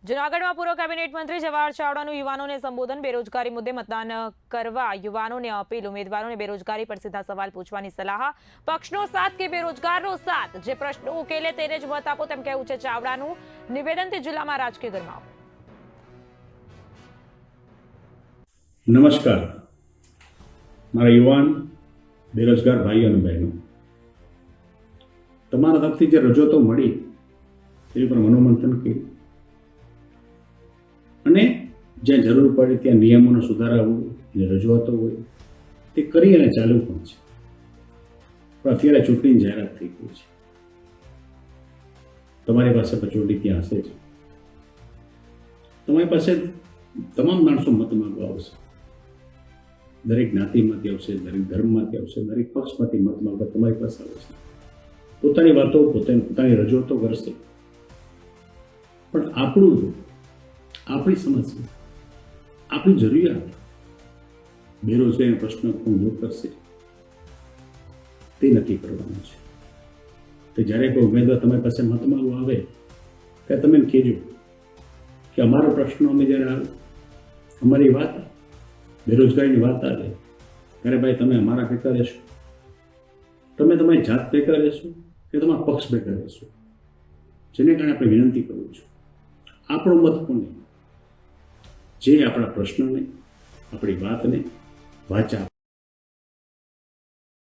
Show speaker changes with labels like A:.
A: જૂનાગઢમાં પૂર્વ કેબિનેટ મંત્રી જવાહર ચાવડાનું યુવાનોને સંબોધન, બેરોજગારી મુદ્દે મતદાન કરવા યુવાનોને અપીલ, ઉમેદવારોને બેરોજગારી પર સીધા સવાલ પૂછવાની સલાહ, પક્ષનો સાથ કે બેરોજગારનો સાથ, જે પ્રશ્નો ઉકેલે તેને જ મત આપો તેમ કહેવું છે ચાવડાનું નિવેદનથી જિલ્લામાં રાજકીય ગરમાવો.
B: નમસ્કાર, મારા યુવાન બેરોજગાર ભાઈઓ અને બહેનો, તમારા તરફથી જે રજૂઆતો મળી તેની પર મનોમંથન કર્યું અને જ્યાં જરૂર પડે ત્યાં નિયમોનો સુધારા હોય, જે રજૂઆતો હોય તે કરી અને ચાલુ પણ છે. પણ અત્યારે ચૂંટણીની જાહેરાત થઈ ગઈ છે. તમારી પાસે પચોટી ત્યાં હશે જ. તમારી પાસે તમામ માણસો મત માંગવા આવશે. દરેક જ્ઞાતિમાંથી આવશે, દરેક ધર્મમાંથી આવશે, દરેક પક્ષમાંથી મત માંગવા તમારી પાસે આવશે. પોતાની વાતો પોતાની રજૂઆતો કરશે. પણ આપણી સમસ્યા, આપણી જરૂરિયાત, બેરોજગારીનો પ્રશ્ન કોણ દૂર કરશે તે નક્કી કરવાનું છે. તો જ્યારે કોઈ ઉમેદવાર તમારી પાસે મત માંગવા આવે ત્યારે તમે કહેજો કે અમારો પ્રશ્ન અમે જ્યારે અમારી વાત બેરોજગારીની વાત આવે ત્યારે ભાઈ તમે અમારા ભેગા રહેશો, તમે તમારી જાત ભેગા રહેશો કે તમારા પક્ષ ભેગા રહેશો, જેને કારણે આપણે વિનંતી કરું છું, આપણો મત કોને જે આપણા પ્રશ્નને, આપણી વાતને વાચા